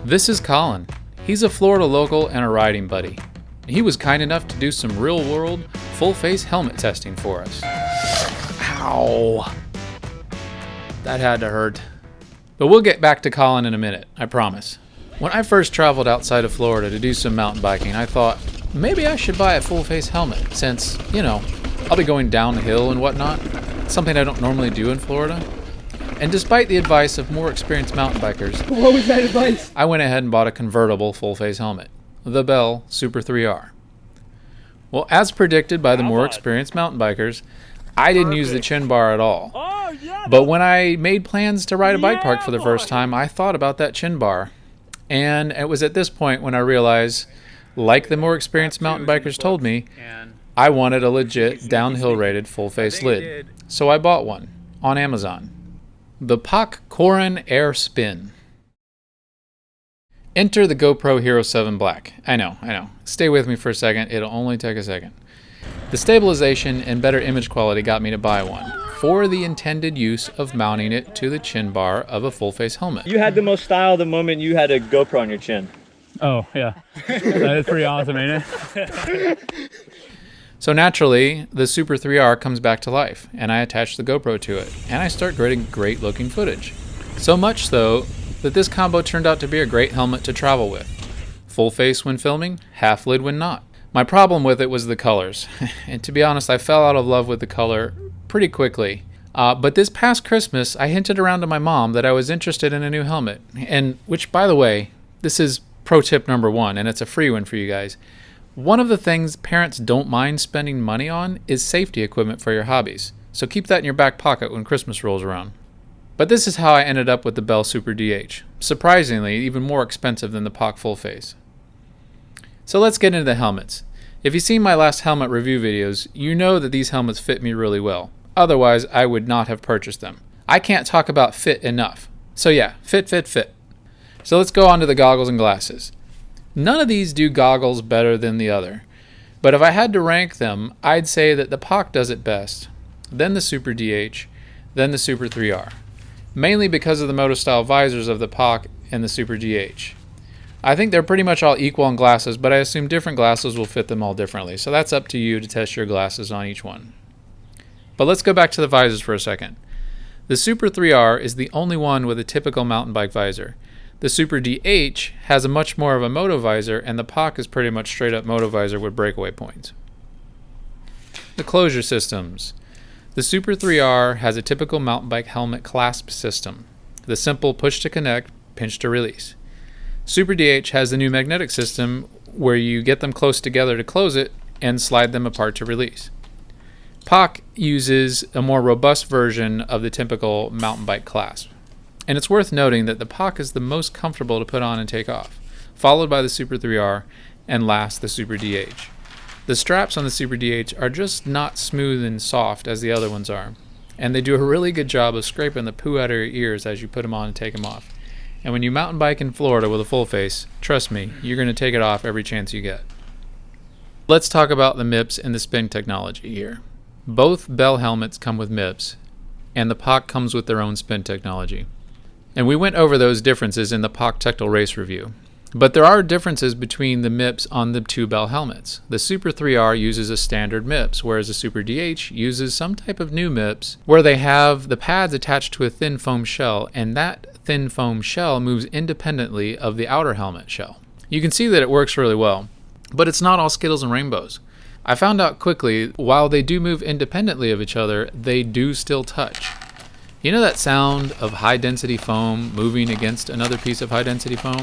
This is Collin. He's a Florida local and a riding buddy. He was kind enough to do some real-world, full-face helmet testing for us. Ow! That had to hurt. But we'll get back to Collin in a minute, I promise. When I first traveled outside of Florida to do some mountain biking, I thought, maybe I should buy a full-face helmet since, I'll be going downhill and whatnot, something I don't normally do in Florida. And despite the advice of more experienced mountain bikers, what was that advice? I went ahead and bought a convertible full-face helmet, the Bell Super 3R. Well, as predicted by the more experienced mountain bikers, I didn't use the chin bar at all. But when I made plans to ride a bike park for the first time, I thought about that chin bar. And it was at this point when I realized, like the more experienced mountain bikers told me, I wanted a legit downhill-rated full-face lid. So I bought one on Amazon. The Collin Air Spin. Enter the GoPro Hero 7 Black. I know. Stay with me for a second, it'll only take a second. The stabilization and better image quality got me to buy one, for the intended use of mounting it to the chin bar of a full-face helmet. You had the most style the moment you had a GoPro on your chin. Oh, yeah. That is pretty awesome, ain't it? So naturally, the Super 3R comes back to life, and I attach the GoPro to it, and I start getting great looking footage. So much so, that this combo turned out to be a great helmet to travel with. Full face when filming, half lid when not. My problem with it was the colors, and to be honest, I fell out of love with the color pretty quickly. But this past Christmas, I hinted around to my mom that I was interested in a new helmet, and which, by the way, this is pro tip number 1, and it's a free one for you guys. One of the things parents don't mind spending money on is safety equipment for your hobbies, so keep that in your back pocket when Christmas rolls around. But this is how I ended up with the Bell Super DH, surprisingly even more expensive than the POC Full Face. So let's get into the helmets. If you've seen my last helmet review videos, you know that these helmets fit me really well. Otherwise, I would not have purchased them. I can't talk about fit enough. So yeah, fit. So let's go on to the goggles and glasses. None of these do goggles better than the other. But if I had to rank them, I'd say that the POC does it best, then the Super DH, then the Super 3R. Mainly because of the moto-style visors of the POC and the Super DH. I think they're pretty much all equal in glasses, but I assume different glasses will fit them all differently, so that's up to you to test your glasses on each one. But let's go back to the visors for a second. The Super 3R is the only one with a typical mountain bike visor. The Super DH has a much more of a moto visor, and the POC is pretty much straight up moto visor with breakaway points. The closure systems. The Super 3R has a typical mountain bike helmet clasp system. The simple push to connect, pinch to release. Super DH has the new magnetic system where you get them close together to close it and slide them apart to release. POC uses a more robust version of the typical mountain bike clasp. And it's worth noting that the POC is the most comfortable to put on and take off, followed by the Super 3R, and last the Super DH. The straps on the Super DH are just not smooth and soft as the other ones are, and they do a really good job of scraping the poo out of your ears as you put them on and take them off. And when you mountain bike in Florida with a full face, trust me, you're going to take it off every chance you get. Let's talk about the Mips and the spin technology here. Both Bell helmets come with Mips, and the POC comes with their own spin technology. And we went over those differences in the POC Technical Race review. But there are differences between the Mips on the two Bell helmets. The Super 3R uses a standard Mips, whereas the Super DH uses some type of new Mips where they have the pads attached to a thin foam shell, and that thin foam shell moves independently of the outer helmet shell. You can see that it works really well, but it's not all Skittles and rainbows. I found out quickly, while they do move independently of each other, they do still touch. You know that sound of high-density foam moving against another piece of high-density foam?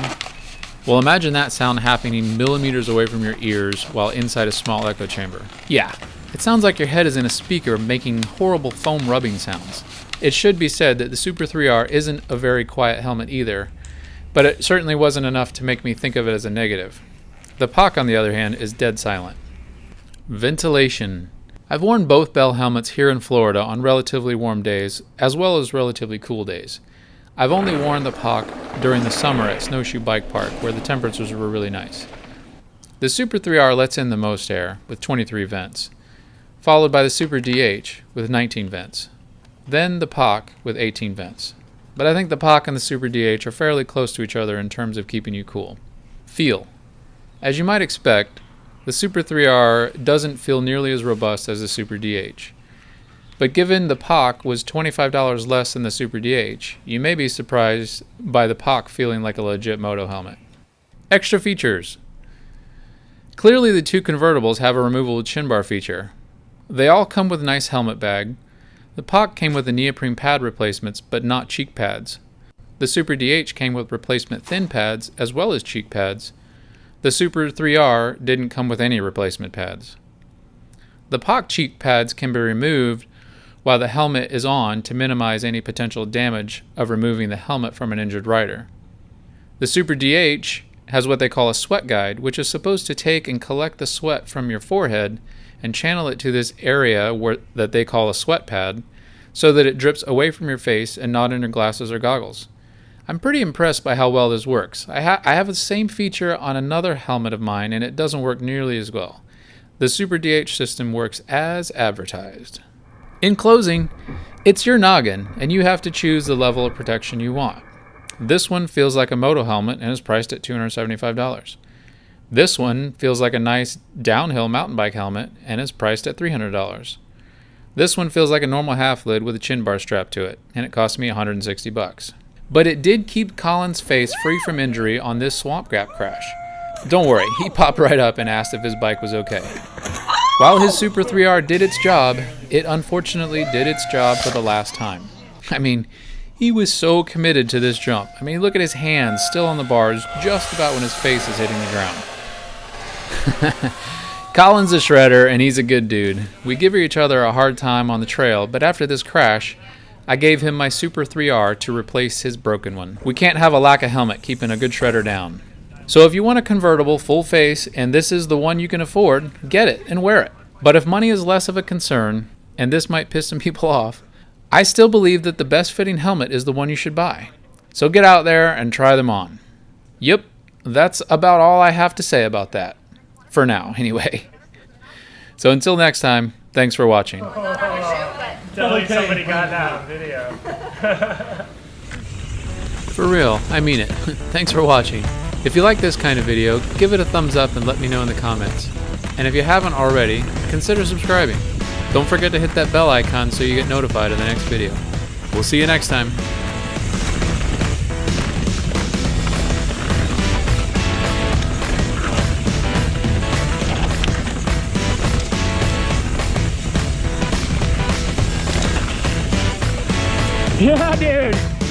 Well, imagine that sound happening millimeters away from your ears while inside a small echo chamber. Yeah, it sounds like your head is in a speaker making horrible foam rubbing sounds. It should be said that the Super 3R isn't a very quiet helmet either, but it certainly wasn't enough to make me think of it as a negative. The POC, on the other hand, is dead silent. Ventilation. I've worn both Bell helmets here in Florida on relatively warm days, as well as relatively cool days. I've only worn the POC during the summer at Snowshoe Bike Park, where the temperatures were really nice. The Super 3R lets in the most air, with 23 vents, followed by the Super DH with 19 vents, then the POC with 18 vents. but I think the POC and the Super DH are fairly close to each other in terms of keeping you cool. Feel. As you might expect, the Super 3R doesn't feel nearly as robust as the Super DH. But given the POC was $25 less than the Super DH, you may be surprised by the POC feeling like a legit moto helmet. Extra features. Clearly the two convertibles have a removable chin bar feature. They all come with a nice helmet bag. The POC came with the neoprene pad replacements, but not cheek pads. The Super DH came with replacement thin pads as well as cheek pads. The Super 3R didn't come with any replacement pads. The POC cheek pads can be removed while the helmet is on to minimize any potential damage of removing the helmet from an injured rider. The Super DH has what they call a sweat guide, which is supposed to take and collect the sweat from your forehead and channel it to this area that they call a sweat pad so that it drips away from your face and not in your glasses or goggles. I'm pretty impressed by how well this works. I have the same feature on another helmet of mine and it doesn't work nearly as well. The Super DH system works as advertised. In closing, it's your noggin and you have to choose the level of protection you want. This one feels like a moto helmet and is priced at $275. This one feels like a nice downhill mountain bike helmet and is priced at $300. This one feels like a normal half lid with a chin bar strapped to it and it cost me $160. But it did keep Collin's face free from injury on this swamp gap crash. Don't worry, he popped right up and asked if his bike was okay. While his Super 3R did its job, it unfortunately did its job for the last time. I mean, he was so committed to this jump. I mean, look at his hands still on the bars just about when his face is hitting the ground. Collin's a shredder and he's a good dude. We give each other a hard time on the trail, but after this crash, I gave him my Super 3R to replace his broken one. We can't have a lack of helmet keeping a good shredder down. So if you want a convertible full face and this is the one you can afford, get it and wear it. But if money is less of a concern, and this might piss some people off, I still believe that the best fitting helmet is the one you should buy. So get out there and try them on. Yep, that's about all I have to say about that. For now, anyway. So until next time, thanks for watching. Tell me somebody got that on video. For real, I mean it. Thanks for watching. If you like this kind of video, give it a thumbs up and let me know in the comments. And if you haven't already, consider subscribing. Don't forget to hit that bell icon so you get notified of the next video. We'll see you next time. Yeah, dude.